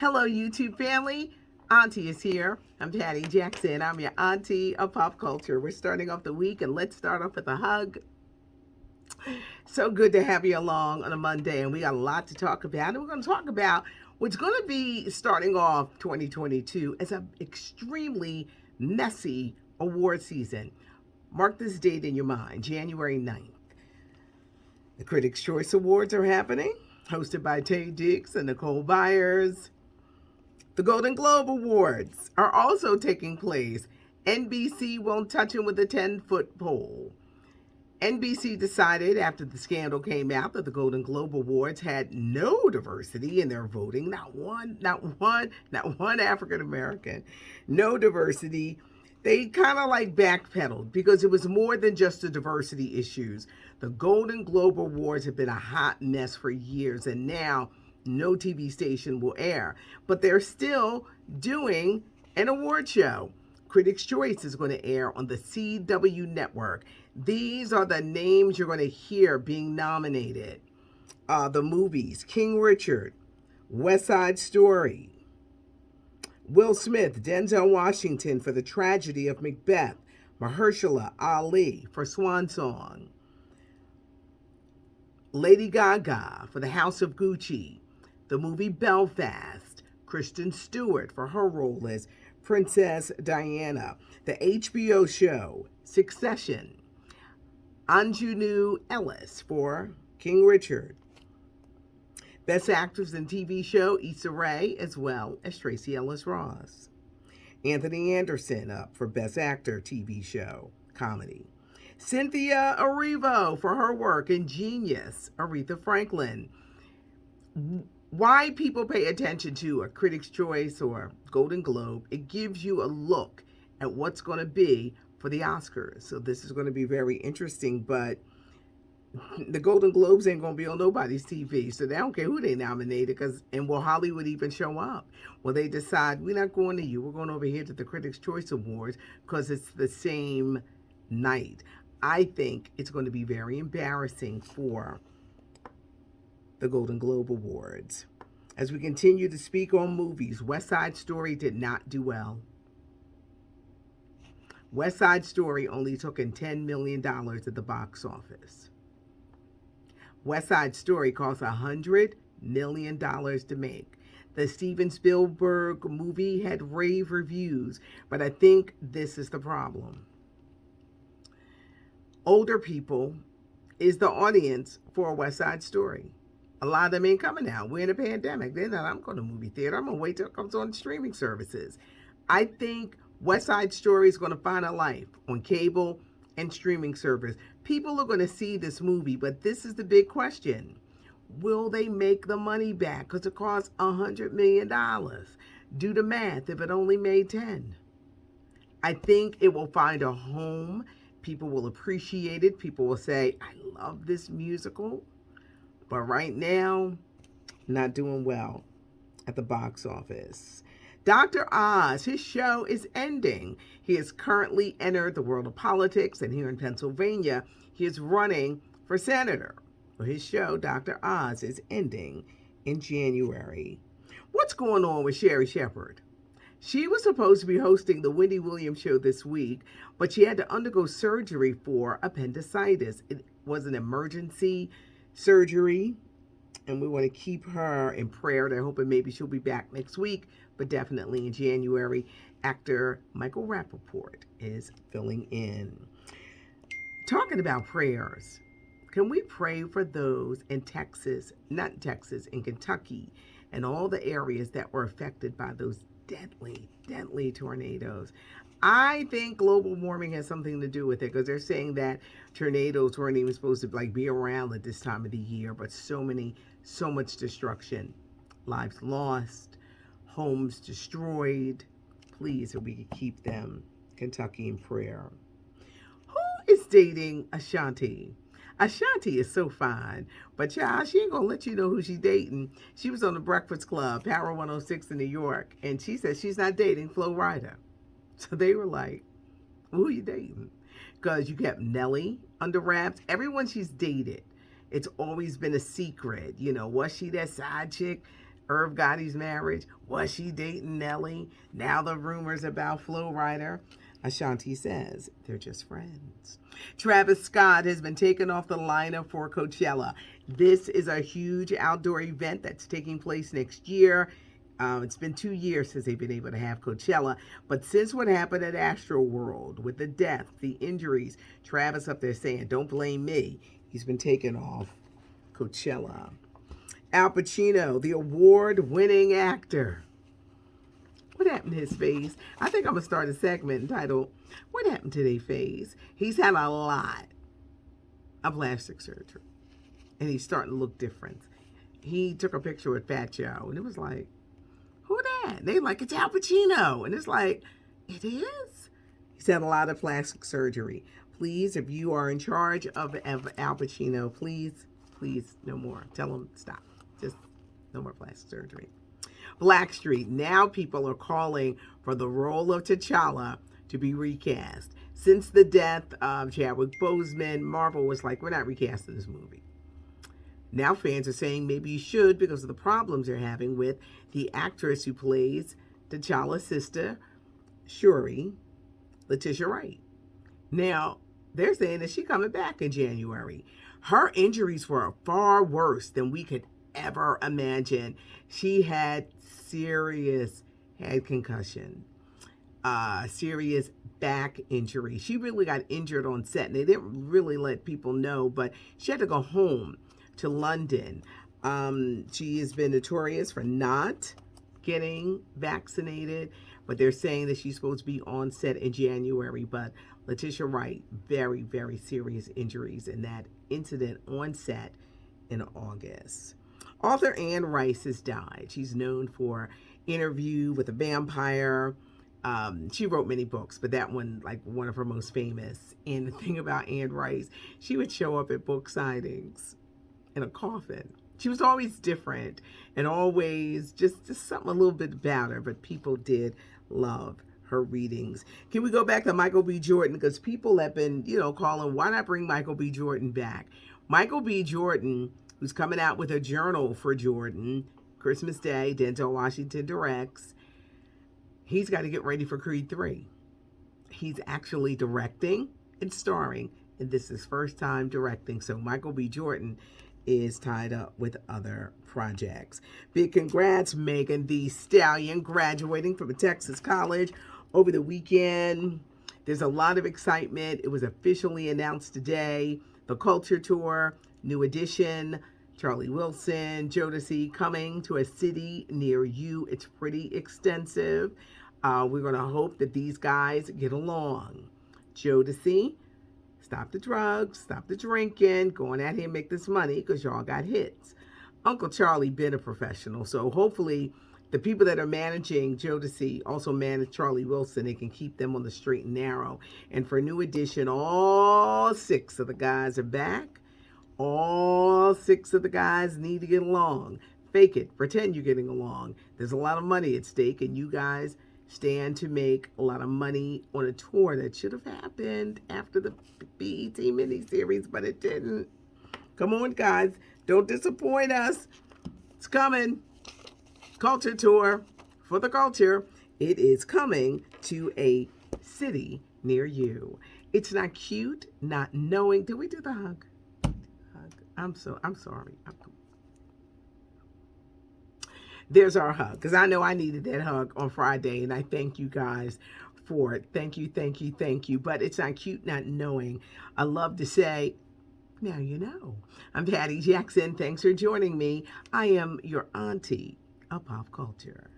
Hello, YouTube family. Auntie is here. I'm Patty Jackson. I'm your auntie of pop culture. We're starting off the week, and let's start off with a hug. So good to have you along on a Monday, and we got a lot to talk about. And we're going to talk about what's going to be starting off 2022 as an extremely messy award season. Mark this date in your mind, January 9th. The Critics' Choice Awards are happening, hosted by Taye Diggs and Nicole Byers. The Golden Globe Awards are also taking place. NBC won't touch him with a 10-foot pole. NBC decided after the scandal came out that the Golden Globe Awards had no diversity in their voting. Not one African American. No diversity. They kind of like backpedaled because it was more than just the diversity issues. The Golden Globe Awards have been a hot mess for years, and now no TV station will air. But they're still doing an award show. Critics' Choice is going to air on the CW network. These are the names you're going to hear being nominated. The movies: King Richard, West Side Story, Will Smith, Denzel Washington for The Tragedy of Macbeth, Mahershala Ali for Swan Song, Lady Gaga for The House of Gucci, the movie Belfast, Kristen Stewart for her role as Princess Diana, the HBO show Succession, Anjanu Ellis for King Richard, Best Actress in TV show Issa Rae, as well as Tracee Ellis Ross, Anthony Anderson up for Best Actor TV show Comedy, Cynthia Erivo for her work in Genius, Aretha Franklin. Why people pay attention to a Critics' Choice or Golden Globe, it gives you a look at what's going to be for the Oscars. So this is going to be very interesting, but the Golden Globes ain't going to be on nobody's TV, so they don't care who they nominated, and will Hollywood even show up? Well, they decide, we're not going to you, we're going over here to the Critics' Choice Awards because it's the same night. I think it's going to be very embarrassing for the Golden Globe Awards. As we continue to speak on movies, West Side Story did not do well. West Side Story only took in $10 million at the box office. West Side Story cost $100 million to make. The Steven Spielberg movie had rave reviews, but I think this is the problem. Older people is the audience for West Side Story. A lot of them ain't coming out. We're in a pandemic. They're not, I'm going to movie theater. I'm going to wait till it comes on streaming services. I think West Side Story is going to find a life on cable and streaming service. People are going to see this movie, but this is the big question. Will they make the money back? Because it costs $100 million. Do the math if it only made 10. I think it will find a home. People will appreciate it. People will say, I love this musical. But right now, not doing well at the box office. Dr. Oz, his show is ending. He has currently entered the world of politics, and here in Pennsylvania, he is running for senator. Well, his show, Dr. Oz, is ending in January. What's going on with Sherri Shephard? She was supposed to be hosting the Wendy Williams show this week, but she had to undergo surgery for appendicitis. It was an emergency surgery, and we want to keep her in prayer. They're hoping maybe she'll be back next week, but definitely in January. Actor Michael Rappaport is filling in. Talking about prayers, can we pray for those in Texas, not Texas, in Kentucky, and all the areas that were affected by those deadly tornadoes? I think global warming has something to do with it, because they're saying that tornadoes weren't even supposed to be around at this time of the year, but so much destruction, lives lost, homes destroyed. Please, if we could keep them, Kentucky, in prayer. Who is dating Ashanti? Ashanti is so fine, but child, she ain't gonna let you know who she's dating. She was on the Breakfast Club, Power 106 in New York, and she said she's not dating Flo Rida. So they were like, who are you dating? Because you kept Nelly under wraps. Everyone she's dated, it's always been a secret. You know, was she that side chick? Irv Gotti's marriage. Was she dating Nelly? Now the rumors about Flo Rida. Ashanti says they're just friends. Travis Scott has been taken off the lineup for Coachella. This is a huge outdoor event that's taking place next year. It's been 2 years since they've been able to have Coachella. But since what happened at Astroworld with the death, the injuries, Travis up there saying, don't blame me. He's been taken off Coachella. Al Pacino, the award-winning actor. What happened to his face? I think I'm going to start a segment entitled, What Happened to Their Face? He's had a lot of plastic surgery, and he's starting to look different. He took a picture with Fat Joe, and it was like, who that? They like, it's Al Pacino. And it's like, it is? He's had a lot of plastic surgery. Please, if you are in charge of Al Pacino, please, no more. Tell him stop. Just no more plastic surgery. Blackstreet. Now people are calling for the role of T'Challa to be recast. Since the death of Chadwick Boseman, Marvel was like, we're not recasting this movie. Now fans are saying maybe you should because of the problems they're having with the actress who plays T'Challa's sister, Shuri, Letitia Wright. Now, they're saying that she's coming back in January. Her injuries were far worse than we could ever imagine. She had serious head concussion, serious back injury. She really got injured on set, and they didn't really let people know, but she had to go home to London. She has been notorious for not getting vaccinated, but they're saying that she's supposed to be on set in January. But Letitia Wright, very, very serious injuries in that incident on set in August. Author Anne Rice has died. She's known for Interview with a Vampire. She wrote many books, but that one, like one of her most famous. And the thing about Anne Rice, she would show up at book signings in a coffin. She was always different and always just something a little bit about her, but people did love her readings. Can we go back to Michael B. Jordan? Because people have been, calling, why not bring Michael B. Jordan back? Michael B. Jordan, who's coming out with a journal for Jordan, Christmas Day, Denzel Washington directs, he's got to get ready for Creed 3. He's actually directing and starring, and this is his first time directing. So Michael B. Jordan is tied up with other projects. Big congrats, Megan Thee Stallion, graduating from a Texas college over the weekend. There's a lot of excitement. It was officially announced today. The Culture Tour, New Edition, Charlie Wilson, Jodeci coming to a city near you. It's pretty extensive. We're going to hope that these guys get along. Jodeci, stop the drugs, stop the drinking, going out here and make this money because y'all got hits. Uncle Charlie been a professional, so hopefully the people that are managing Jodeci also manage Charlie Wilson. They can keep them on the straight and narrow. And for New Edition, all 6 of the guys are back. All 6 of the guys need to get along. Fake it. Pretend you're getting along. There's a lot of money at stake, and you guys stand to make a lot of money on a tour that should have happened after the BET miniseries, but it didn't. Come on, guys. Don't disappoint us. It's coming. Culture Tour for the culture. It is coming to a city near you. It's not cute, not knowing. Did we do the hug? I'm sorry. There's our hug, because I know I needed that hug on Friday, and I thank you guys for it. Thank you. But it's not cute not knowing. I love to say, now you know. I'm Patty Jackson. Thanks for joining me. I am your auntie of pop culture.